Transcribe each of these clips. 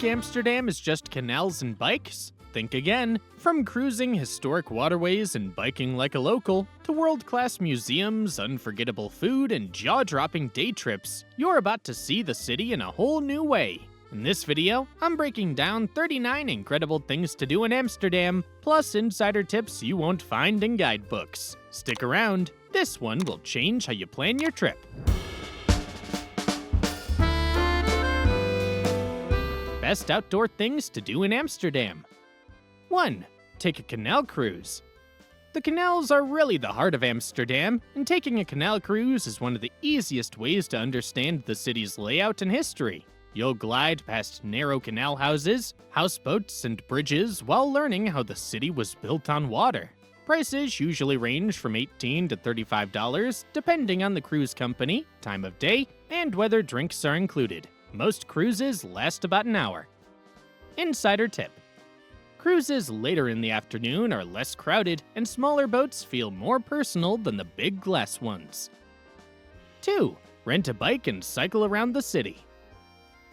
Amsterdam is just canals and bikes? Think again. From cruising historic waterways and biking like a local, to world-class museums, unforgettable food, and jaw-dropping day trips, you're about to see the city in a whole new way. In this video, I'm breaking down 39 incredible things to do in Amsterdam, plus insider tips you won't find in guidebooks. Stick around, this one will change how you plan your trip. Best outdoor things to do in Amsterdam. 1. Take a canal cruise. The canals are really the heart of Amsterdam, and taking a canal cruise is one of the easiest ways to understand the city's layout and history. You'll glide past narrow canal houses, houseboats, and bridges while learning how the city was built on water. Prices usually range from $18 to $35, depending on the cruise company, time of day, and whether drinks are included. Most cruises last about an hour. Insider tip. Cruises later in the afternoon are less crowded, and smaller boats feel more personal than the big glass ones. 2. Rent a bike and cycle around the city.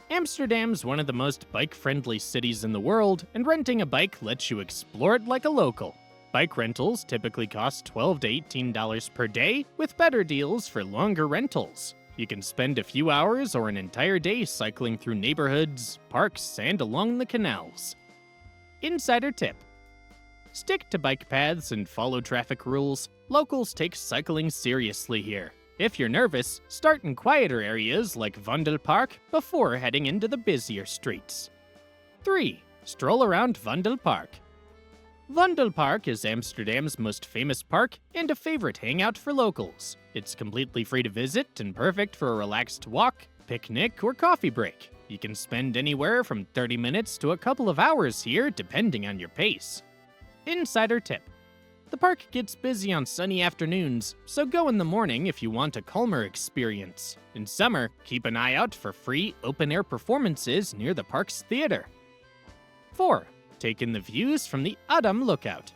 Amsterdam's one of the most bike-friendly cities in the world, and renting a bike lets you explore it like a local. Bike rentals typically cost $12 to $18 per day, with better deals for longer rentals. You can spend a few hours or an entire day cycling through neighborhoods, parks, and along the canals. Insider tip. Stick to bike paths and follow traffic rules. Locals take cycling seriously here. If you're nervous, start in quieter areas like Vondelpark before heading into the busier streets. 3. Stroll around Vondelpark. Vondelpark is Amsterdam's most famous park and a favorite hangout for locals. It's completely free to visit and perfect for a relaxed walk, picnic, or coffee break. You can spend anywhere from 30 minutes to a couple of hours here depending on your pace. Insider tip. The park gets busy on sunny afternoons, so go in the morning if you want a calmer experience. In summer, keep an eye out for free open-air performances near the park's theater. 4. Take in the views from the Adam Lookout.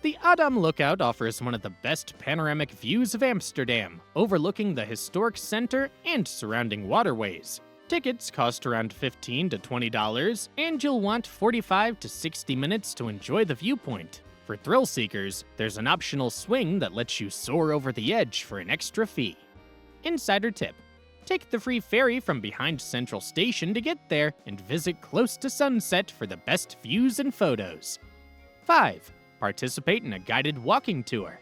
The Adam Lookout offers one of the best panoramic views of Amsterdam, overlooking the historic center and surrounding waterways. Tickets cost around $15 to $20, and you'll want 45 to 60 minutes to enjoy the viewpoint. For thrill seekers, there's an optional swing that lets you soar over the edge for an extra fee. Insider tip. Take the free ferry from behind Central Station to get there, and visit close to sunset for the best views and photos. 5. Participate in a guided walking tour.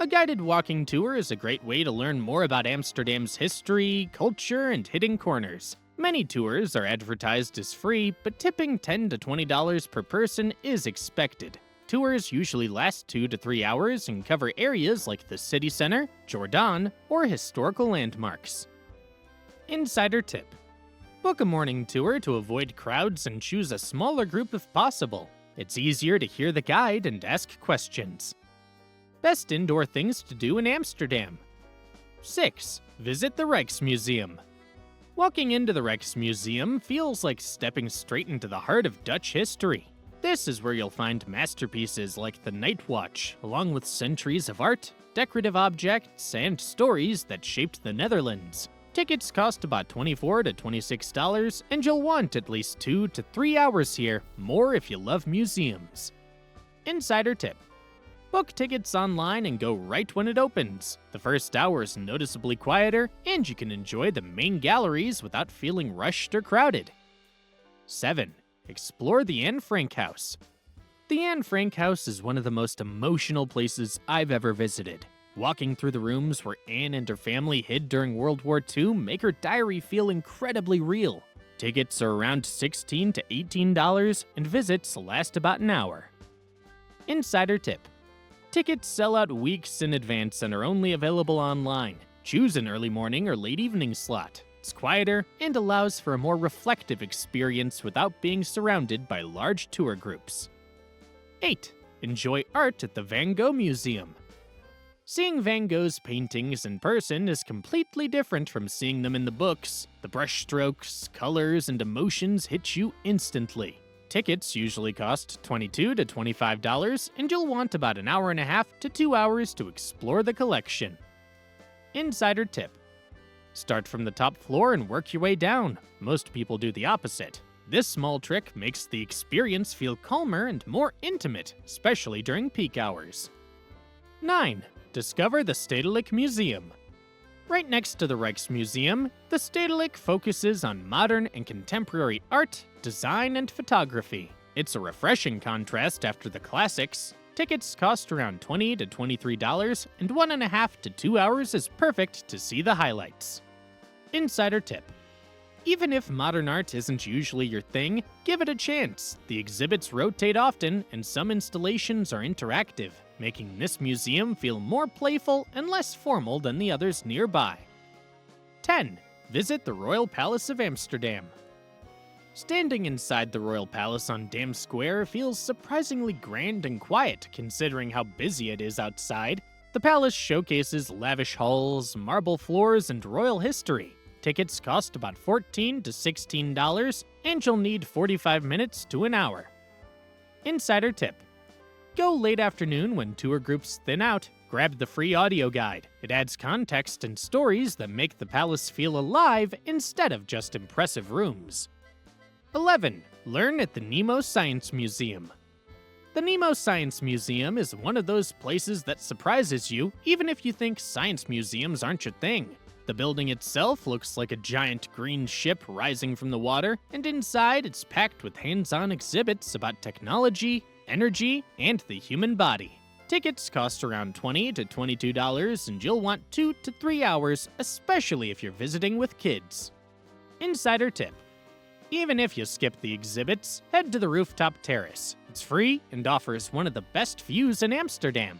A guided walking tour is a great way to learn more about Amsterdam's history, culture, and hidden corners. Many tours are advertised as free, but tipping $10 to $20 per person is expected. Tours usually last 2 to 3 hours and cover areas like the city center, Jordaan, or historical landmarks. Insider tip. Book a morning tour to avoid crowds and choose a smaller group if possible. It's easier to hear the guide and ask questions. Best indoor things to do in Amsterdam. 6. Visit the Rijksmuseum. Walking into the Rijksmuseum feels like stepping straight into the heart of Dutch history. This is where you'll find masterpieces like the Night Watch, along with centuries of art, decorative objects, and stories that shaped the Netherlands. Tickets cost about $24 to $26, and you'll want at least 2 to 3 hours here, more if you love museums. Insider tip. Book tickets online and go right when it opens. The first hour is noticeably quieter, and you can enjoy the main galleries without feeling rushed or crowded. 7. Explore the Anne Frank House. The Anne Frank House is one of the most emotional places I've ever visited. Walking through the rooms where Anne and her family hid during World War II make her diary feel incredibly real. Tickets are around $16 to $18, and visits last about an hour. Insider tip. Tickets sell out weeks in advance and are only available online. Choose an early morning or late evening slot. It's quieter and allows for a more reflective experience without being surrounded by large tour groups. 8. Enjoy art at the Van Gogh Museum. Seeing Van Gogh's paintings in person is completely different from seeing them in the books. The brushstrokes, colors, and emotions hit you instantly. Tickets usually cost $22 to $25, and you'll want about an hour and a half to 2 hours to explore the collection. Insider tip. Start from the top floor and work your way down. Most people do the opposite. This small trick makes the experience feel calmer and more intimate, especially during peak hours. 9. Discover the Stedelijk Museum. Right next to the Rijksmuseum, the Stedelijk focuses on modern and contemporary art, design, and photography. It's a refreshing contrast after the classics. Tickets cost around $20 to $23, and 1.5 to 2 hours is perfect to see the highlights. Insider tip. Even if modern art isn't usually your thing, give it a chance. The exhibits rotate often, and some installations are interactive, making this museum feel more playful and less formal than the others nearby. 10. Visit the Royal Palace of Amsterdam. Standing inside the Royal Palace on Dam Square feels surprisingly grand and quiet considering how busy it is outside. The palace showcases lavish halls, marble floors, and royal history. Tickets cost about $14 to $16, and you'll need 45 minutes to an hour. Insider tip. Go late afternoon when tour groups thin out. Grab the free audio guide. It adds context and stories that make the palace feel alive instead of just impressive rooms. 11. Learn at the NEMO Science Museum. The NEMO Science Museum is one of those places that surprises you even if you think science museums aren't your thing. The building itself looks like a giant green ship rising from the water, and inside it's packed with hands-on exhibits about technology, energy, and the human body. Tickets cost around $20 to $22, and you'll want 2 to 3 hours, especially if you're visiting with kids. Insider tip. Even if you skip the exhibits, head to the rooftop terrace. It's free and offers one of the best views in Amsterdam.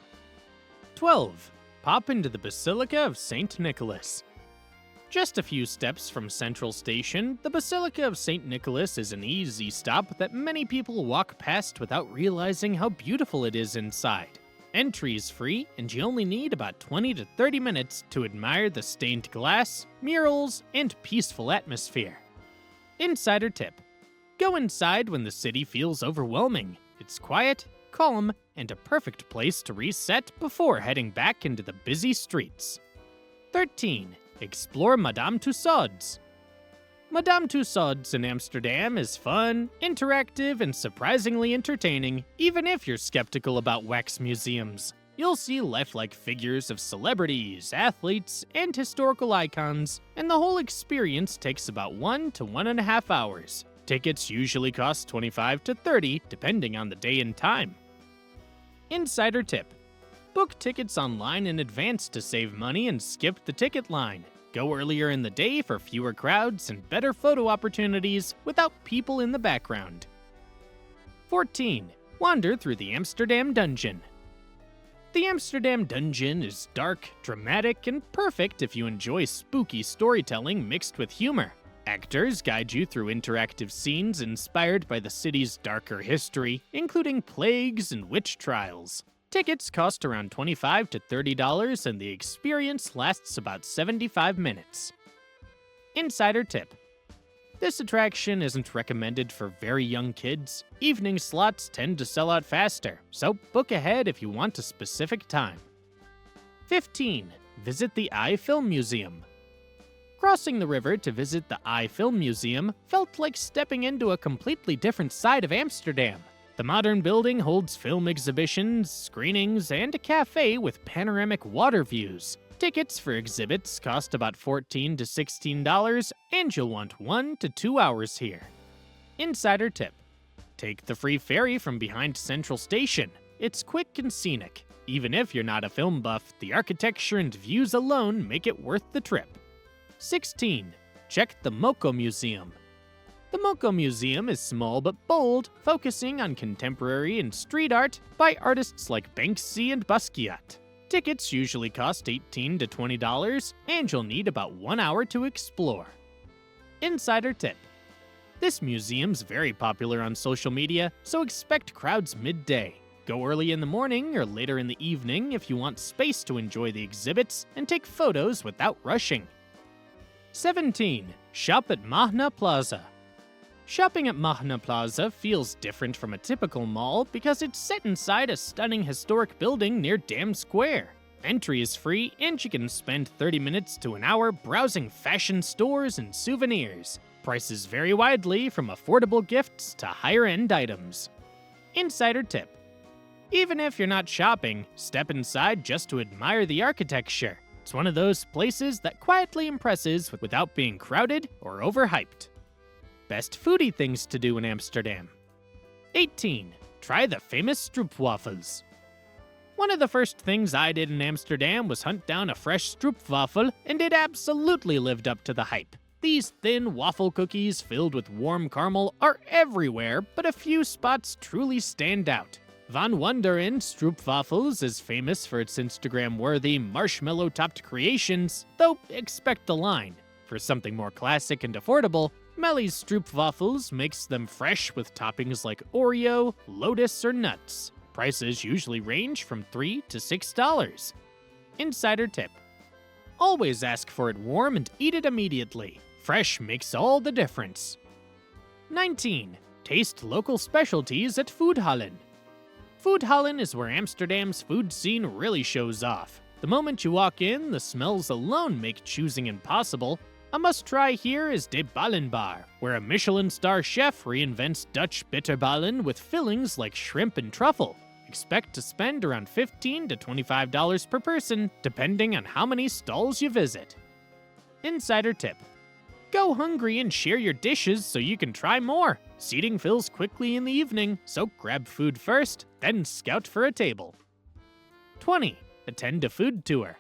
12. Pop into the Basilica of St. Nicholas. Just a few steps from Central Station, the Basilica of St. Nicholas is an easy stop that many people walk past without realizing how beautiful it is inside. Entry is free, and you only need about 20 to 30 minutes to admire the stained glass, murals, and peaceful atmosphere. Insider tip. Go inside when the city feels overwhelming. It's quiet, calm, and a perfect place to reset before heading back into the busy streets. 13. Explore Madame Tussauds. Madame Tussauds in Amsterdam is fun, interactive, and surprisingly entertaining, even if you're skeptical about wax museums. You'll see lifelike figures of celebrities, athletes, and historical icons, and the whole experience takes about 1 to 1.5 hours. Tickets usually cost $25 to $30, depending on the day and time. Insider tip. Book tickets online in advance to save money and skip the ticket line. Go earlier in the day for fewer crowds and better photo opportunities without people in the background. 14. Wander through the Amsterdam Dungeon. The Amsterdam Dungeon is dark, dramatic, and perfect if you enjoy spooky storytelling mixed with humor. Actors guide you through interactive scenes inspired by the city's darker history, including plagues and witch trials. Tickets cost around $25 to $30, and the experience lasts about 75 minutes. Insider tip. This attraction isn't recommended for very young kids. Evening slots tend to sell out faster, so book ahead if you want a specific time. 15. Visit the Eye Film Museum. Crossing the river to visit the Eye Film Museum felt like stepping into a completely different side of Amsterdam. The modern building holds film exhibitions, screenings, and a cafe with panoramic water views. Tickets for exhibits cost about $14 to $16, and you'll want 1 to 2 hours here. Insider tip. Take the free ferry from behind Central Station. It's quick and scenic. Even if you're not a film buff, the architecture and views alone make it worth the trip. 16. Check the Moko Museum. The Moko Museum is small but bold, focusing on contemporary and street art by artists like Banksy and Basquiat. Tickets usually cost $18 to $20, and you'll need about 1 hour to explore. Insider tip. This museum's very popular on social media, so expect crowds midday. Go early in the morning or later in the evening if you want space to enjoy the exhibits and take photos without rushing. 17. Shop at Magna Plaza. Shopping at Magna Plaza feels different from a typical mall because it's set inside a stunning historic building near Dam Square. Entry is free, and you can spend 30 minutes to an hour browsing fashion stores and souvenirs. Prices vary widely from affordable gifts to higher-end items. Insider tip: even if you're not shopping, step inside just to admire the architecture. It's one of those places that quietly impresses without being crowded or overhyped. Best foodie things to do in Amsterdam. 18. Try the famous Stroopwafels. One of the first things I did in Amsterdam was hunt down a fresh Stroopwafel, and it absolutely lived up to the hype. These thin waffle cookies filled with warm caramel are everywhere, but a few spots truly stand out. Van Wonderen Stroopwafels is famous for its Instagram-worthy marshmallow-topped creations, though expect the line. For something more classic and affordable, Melly's Stroopwafels makes them fresh with toppings like Oreo, Lotus, or nuts. Prices usually range from $3 to $6. Insider tip: always ask for it warm and eat it immediately. Fresh makes all the difference. 19. Taste local specialties at Foodhallen. Foodhallen is where Amsterdam's food scene really shows off. The moment you walk in, the smells alone make choosing impossible. A must-try here is De Ballenbar, where a Michelin star chef reinvents Dutch bitterballen with fillings like shrimp and truffle. Expect to spend around $15 to $25 per person, depending on how many stalls you visit. Insider tip: go hungry and share your dishes so you can try more. Seating fills quickly in the evening, so grab food first, then scout for a table. 20. Attend a food tour.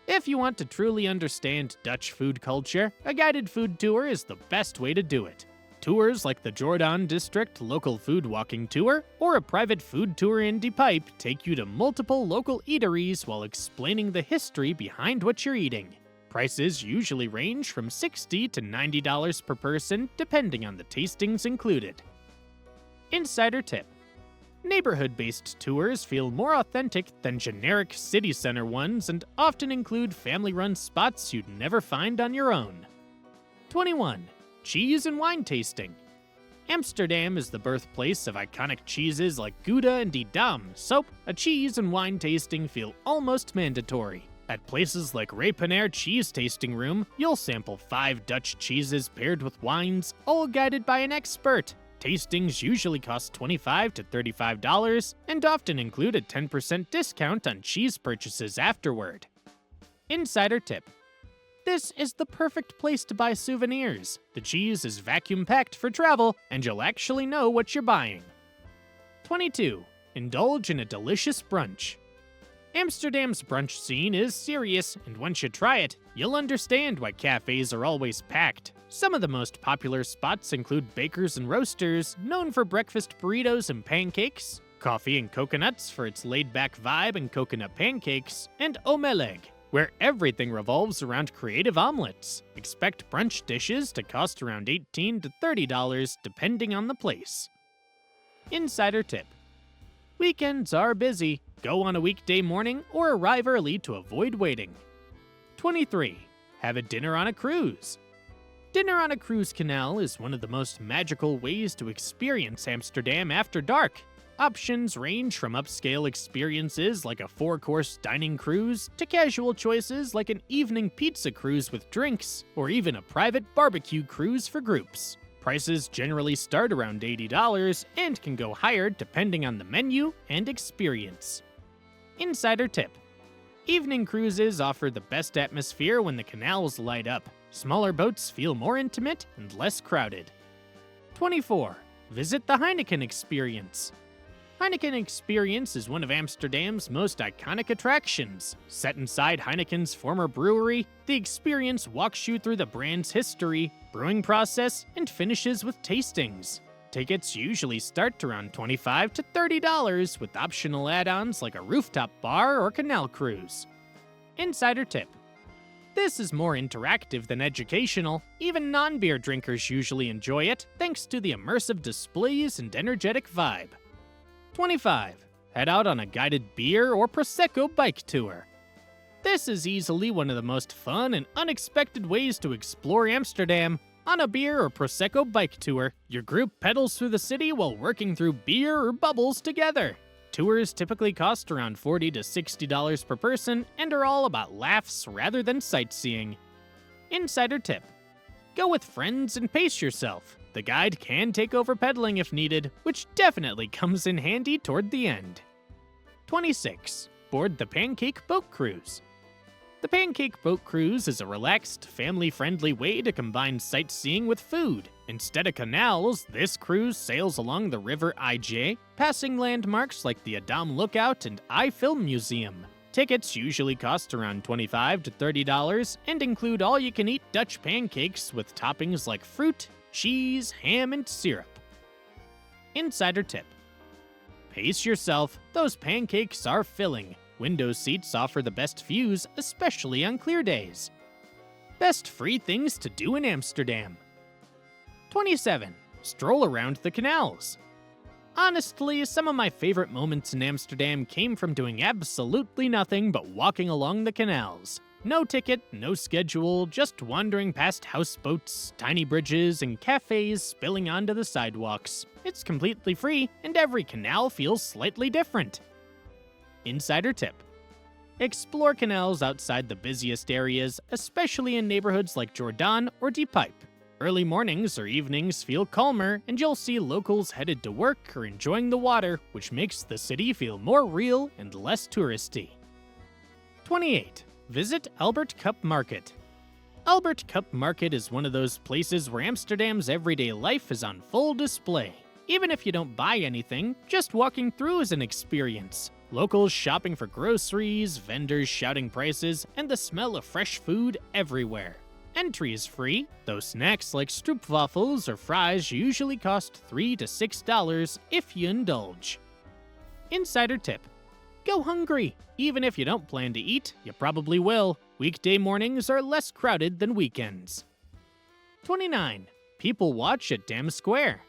If you want to truly understand Dutch food culture, a guided food tour is the best way to do it. Tours like the Jordan District Local Food Walking Tour or a private food tour in Cuyp take you to multiple local eateries while explaining the history behind what you're eating. Prices usually range from $60 to $90 per person, depending on the tastings included. Insider tip: neighborhood-based tours feel more authentic than generic city center ones and often include family-run spots you'd never find on your own. 21. Cheese and wine tasting. Amsterdam is the birthplace of iconic cheeses like Gouda and Edam, so a cheese and wine tasting feel almost mandatory. At places like Repenair Cheese Tasting Room, you'll sample 5 Dutch cheeses paired with wines, all guided by an expert. Tastings usually cost $25 to $35 and often include a 10% discount on cheese purchases afterward. Insider tip: this is the perfect place to buy souvenirs. The cheese is vacuum-packed for travel, and you'll actually know what you're buying. 22. Indulge in a delicious brunch. Amsterdam's brunch scene is serious, and once you try it, you'll understand why cafes are always packed. Some of the most popular spots include Bakers and Roasters, known for breakfast burritos and pancakes, Coffee and Coconuts for its laid-back vibe and coconut pancakes, and Omeleg, where everything revolves around creative omelets. Expect brunch dishes to cost around $18 to $30 depending on the place. Insider tip: weekends are busy. Go on a weekday morning or arrive early to avoid waiting. 23. Have a dinner on a cruise. Dinner on a cruise canal is one of the most magical ways to experience Amsterdam after dark. Options range from upscale experiences like a 4-course dining cruise to casual choices like an evening pizza cruise with drinks, or even a private barbecue cruise for groups. Prices generally start around $80 and can go higher depending on the menu and experience. Insider tip: evening cruises offer the best atmosphere when the canals light up. Smaller boats feel more intimate and less crowded. 24. Visit the Heineken Experience. Heineken Experience is one of Amsterdam's most iconic attractions. Set inside Heineken's former brewery, the experience walks you through the brand's history, brewing process, and finishes with tastings. Tickets usually start around $25 to $30 with optional add-ons like a rooftop bar or canal cruise. Insider tip: this is more interactive than educational. Even non-beer drinkers usually enjoy it thanks to the immersive displays and energetic vibe. 25. Head out on a guided beer or Prosecco bike tour. This is easily one of the most fun and unexpected ways to explore Amsterdam. On a beer or Prosecco bike tour, your group pedals through the city while working through beer or bubbles together. Tours typically cost around $40 to $60 per person and are all about laughs rather than sightseeing. Insider tip: Go with friends and pace yourself. The guide can take over pedaling if needed, which definitely comes in handy toward the end. 26. Board the Pancake Boat Cruise. The Pancake Boat Cruise is a relaxed, family-friendly way to combine sightseeing with food. Instead of canals, this cruise sails along the River IJ, passing landmarks like the Adam Lookout and Film Museum. Tickets usually cost around $25 to $30 and include all-you-can-eat Dutch pancakes with toppings like fruit, cheese, ham, and syrup. Insider tip. Pace yourself, those pancakes are filling. Window seats offer the best views, especially on clear days. Best free things to do in Amsterdam. 27. Stroll around the canals. Honestly, some of my favorite moments in Amsterdam came from doing absolutely nothing but walking along the canals. No ticket, no schedule, just wandering past houseboats, tiny bridges, and cafes spilling onto the sidewalks. It's completely free, and every canal feels slightly different. Insider tip. Explore canals outside the busiest areas, especially in neighborhoods like Jordan or Cuyp. Early mornings or evenings feel calmer, and you'll see locals headed to work or enjoying the water, which makes the city feel more real and less touristy. 28. Visit Albert Cuyp Market. Albert Cuyp Market is one of those places where Amsterdam's everyday life is on full display. Even if you don't buy anything, just walking through is an experience. Locals shopping for groceries, vendors shouting prices, and the smell of fresh food everywhere. Entry is free, though snacks like Stroopwafels or fries usually cost $3 to $6 if you indulge. Insider tip. Go hungry. Even if you don't plan to eat, you probably will. Weekday mornings are less crowded than weekends. 29. People watch at Dam Square.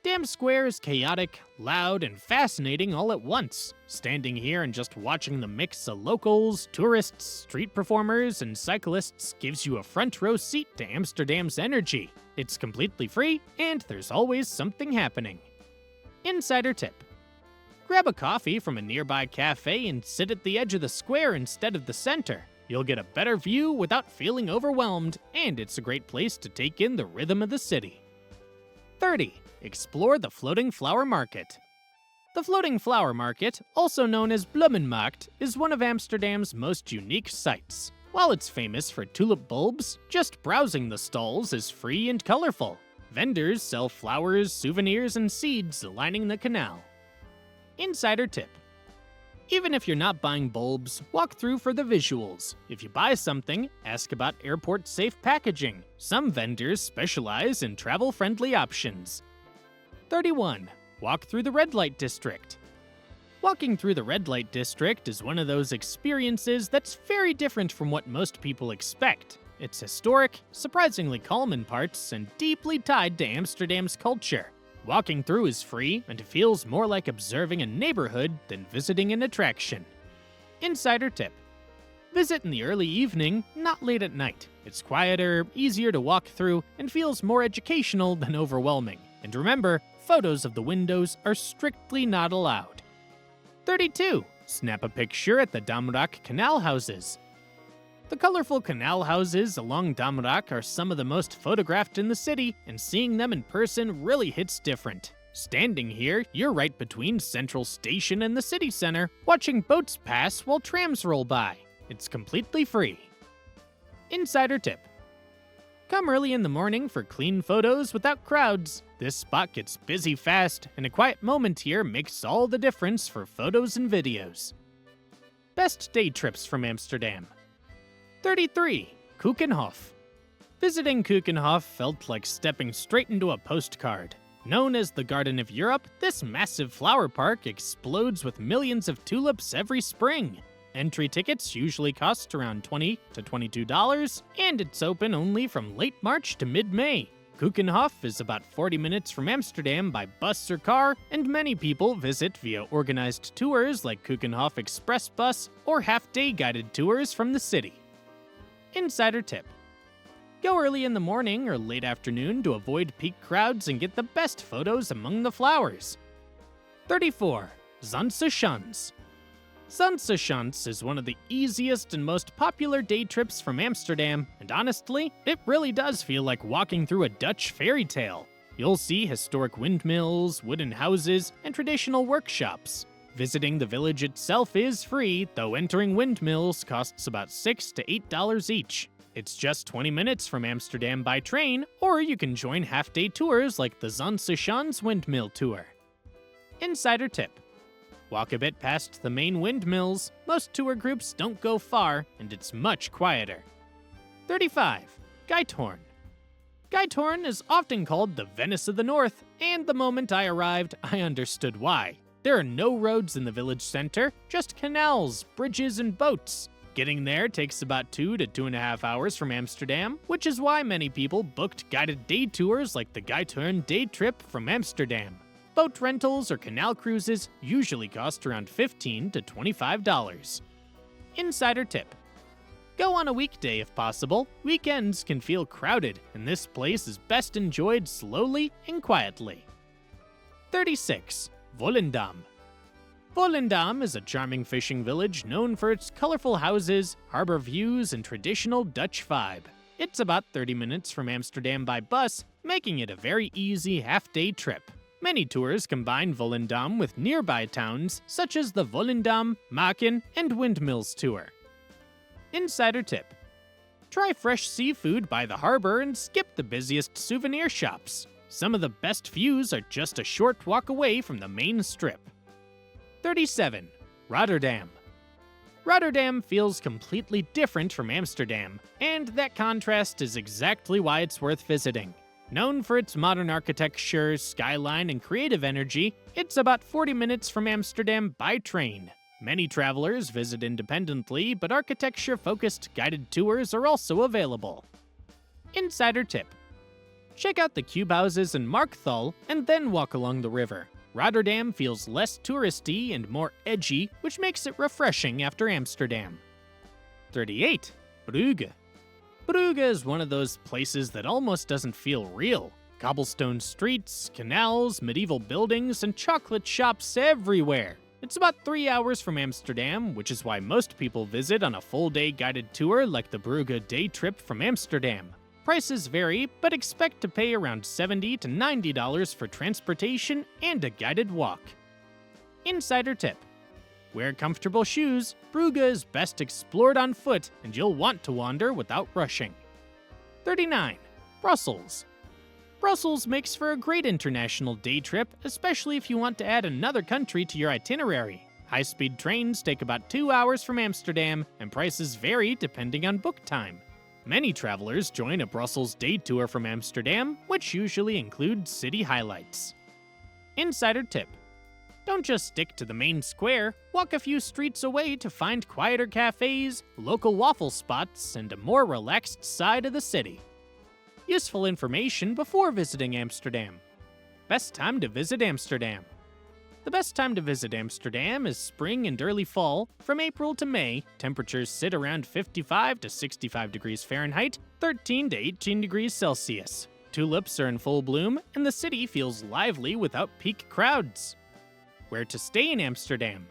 Dam Square is chaotic, loud, and fascinating all at once. Standing here and just watching the mix of locals, tourists, street performers, and cyclists gives you a front row seat to Amsterdam's energy. It's completely free, and there's always something happening. Insider tip. Grab a coffee from a nearby cafe and sit at the edge of the square instead of the center. You'll get a better view without feeling overwhelmed, and it's a great place to take in the rhythm of the city. 30. Explore the Floating Flower Market. The Floating Flower Market, also known as Bloemenmarkt, is one of Amsterdam's most unique sights. While it's famous for tulip bulbs, just browsing the stalls is free and colorful. Vendors sell flowers, souvenirs, and seeds lining the canal. Insider tip. Even if you're not buying bulbs, walk through for the visuals. If you buy something, ask about airport-safe packaging. Some vendors specialize in travel-friendly options. 31. Walk through the red light district. Walking through the red light district is one of those experiences that's very different from what most people expect. It's historic, surprisingly calm in parts, and deeply tied to Amsterdam's culture. Walking through is free, and it feels more like observing a neighborhood than visiting an attraction. Insider tip. Visit in the early evening, not late at night. It's quieter, easier to walk through, and feels more educational than overwhelming. And remember, photos of the windows are strictly not allowed. 32. Snap a picture at the Damrak Canal houses. The colorful canal houses along Damrak are some of the most photographed in the city, and seeing them in person really hits different. Standing here, you're right between Central Station and the city center, watching boats pass while trams roll by. It's completely free. Insider tip. Come early in the morning for clean photos without crowds. This spot gets busy fast, and a quiet moment here makes all the difference for photos and videos. Best day trips from Amsterdam. 33. Keukenhof. Visiting Keukenhof felt like stepping straight into a postcard. Known as the Garden of Europe, this massive flower park explodes with millions of tulips every spring. Entry tickets usually cost around $20 to $22, and it's open only from late March to mid-May. Keukenhof is about 40 minutes from Amsterdam by bus or car, and many people visit via organized tours like Keukenhof Express Bus or half-day guided tours from the city. Insider tip. Go early in the morning or late afternoon to avoid peak crowds and get the best photos among the flowers. 34. Zaanse Schans. Zaanse Schans is one of the easiest and most popular day trips from Amsterdam, and honestly, it really does feel like walking through a Dutch fairy tale. You'll see historic windmills, wooden houses, and traditional workshops. Visiting the village itself is free, though entering windmills costs about $6 to $8 each. It's just 20 minutes from Amsterdam by train, or you can join half-day tours like the Zaanse Schans Windmill Tour. Insider tip. Walk a bit past the main windmills, most tour groups don't go far, and it's much quieter. 35. Giethoorn. Giethoorn is often called the Venice of the North, and the moment I arrived, I understood why. There are no roads in the village center, just canals, bridges, and boats. Getting there takes about 2 to 2.5 hours from Amsterdam, which is why many people booked guided day tours like the Giethoorn day trip from Amsterdam. Boat rentals or canal cruises usually cost around $15 to $25. Insider tip. Go on a weekday if possible. Weekends can feel crowded, and this place is best enjoyed slowly and quietly. 36. Volendam. Volendam is a charming fishing village known for its colorful houses, harbor views, and traditional Dutch vibe. It's about 30 minutes from Amsterdam by bus, making it a very easy half-day trip. Many tours combine Volendam with nearby towns such as the Volendam, Maken, and Windmills tour. Insider tip. Try fresh seafood by the harbor and skip the busiest souvenir shops. Some of the best views are just a short walk away from the main strip. 37. Rotterdam. Rotterdam feels completely different from Amsterdam, and that contrast is exactly why it's worth visiting. Known for its modern architecture, skyline, and creative energy, it's about 40 minutes from Amsterdam by train. Many travelers visit independently, but architecture-focused guided tours are also available. Insider tip. Check out the Cuyp houses in Markthal and then walk along the river. Rotterdam feels less touristy and more edgy, which makes it refreshing after Amsterdam. 38. Brugge. Brugge is one of those places that almost doesn't feel real. Cobblestone streets, canals, medieval buildings, and chocolate shops everywhere. It's about 3 hours from Amsterdam, which is why most people visit on a full-day guided tour like the Brugge day trip from Amsterdam. Prices vary, but expect to pay around $70 to $90 for transportation and a guided walk. Insider tip. Wear comfortable shoes. Brugge is best explored on foot, and you'll want to wander without rushing. 39. Brussels. Brussels makes for a great international day trip, especially if you want to add another country to your itinerary. High-speed trains take about 2 hours from Amsterdam, and prices vary depending on book time. Many travelers join a Brussels day tour from Amsterdam, which usually includes city highlights. Insider tip. Don't just stick to the main square. Walk a few streets away to find quieter cafes, local waffle spots, and a more relaxed side of the city. Useful information before visiting Amsterdam. Best time to visit Amsterdam. The best time to visit Amsterdam is spring and early fall. From April to May, temperatures sit around 55 to 65 degrees Fahrenheit, 13 to 18 degrees Celsius. Tulips are in full bloom, and the city feels lively without peak crowds. Where to stay in Amsterdam?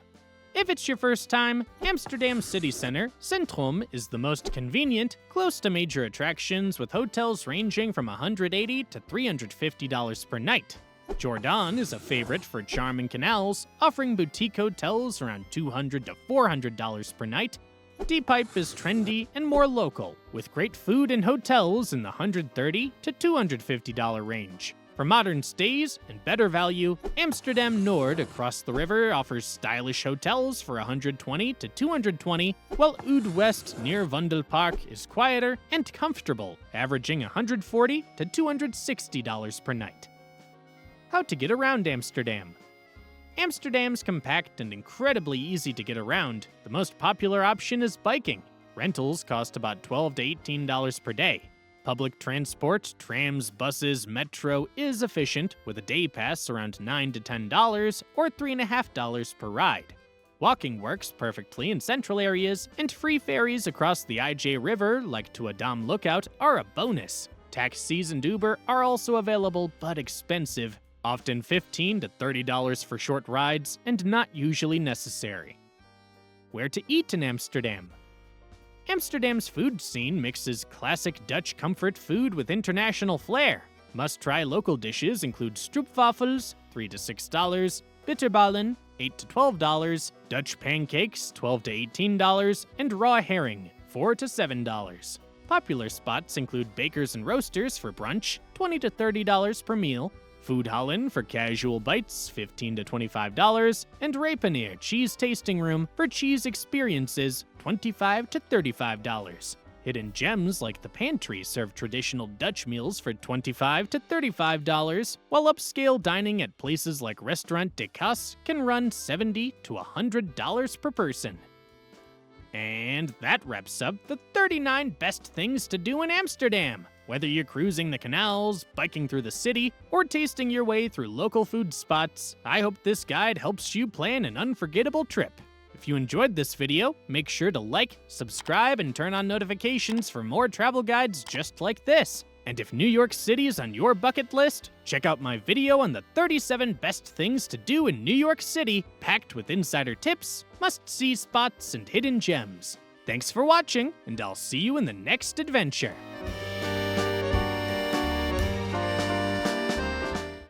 If it's your first time, Amsterdam city center, Centrum, is the most convenient, close to major attractions with hotels ranging from $180 to $350 per night. Jordaan is a favorite for charming canals, offering boutique hotels around $200 to $400 per night. Cuyp is trendy and more local, with great food and hotels in the $130 to $250 range. For modern stays and better value, Amsterdam Noord across the river offers stylish hotels for $120 to $220, while Oud West near Vondelpark is quieter and comfortable, averaging $140 to $260 per night. How to get around Amsterdam. Amsterdam's compact and incredibly easy to get around. The most popular option is biking. Rentals cost about $12 to $18 per day. Public transport, trams, buses, metro is efficient, with a day pass around $9 to $10 or $3.50 per ride. Walking works perfectly in central areas, and free ferries across the IJ River, like to Adam Lookout, are a bonus. Taxis and Uber are also available, but expensive, often $15 to $30 for short rides, and not usually necessary. where to eat in Amsterdam. Amsterdam's food scene mixes classic Dutch comfort food with international flair. Must-try local dishes include Stroopwafels, $3 to $6, bitterballen, $8 to $12, Dutch pancakes, $12 to $18, and raw herring, $4 to $7. Popular spots include bakers and roasters for brunch, $20 to $30 per meal, Foodhallen for casual bites, $15 to $25, and Rijksmuseum cheese tasting room for cheese experiences, $25 to $35. Hidden gems like the pantry serve traditional Dutch meals for $25 to $35, while upscale dining at places like Restaurant de Cas can run $70 to $100 per person. And that wraps up the 39 best things to do in Amsterdam. Whether you're cruising the canals, biking through the city, or tasting your way through local food spots, I hope this guide helps you plan an unforgettable trip. If you enjoyed this video, make sure to like, subscribe, and turn on notifications for more travel guides just like this. And if New York City is on your bucket list, check out my video on the 37 best things to do in New York City, packed with insider tips, must-see spots, and hidden gems. Thanks for watching, and I'll see you in the next adventure.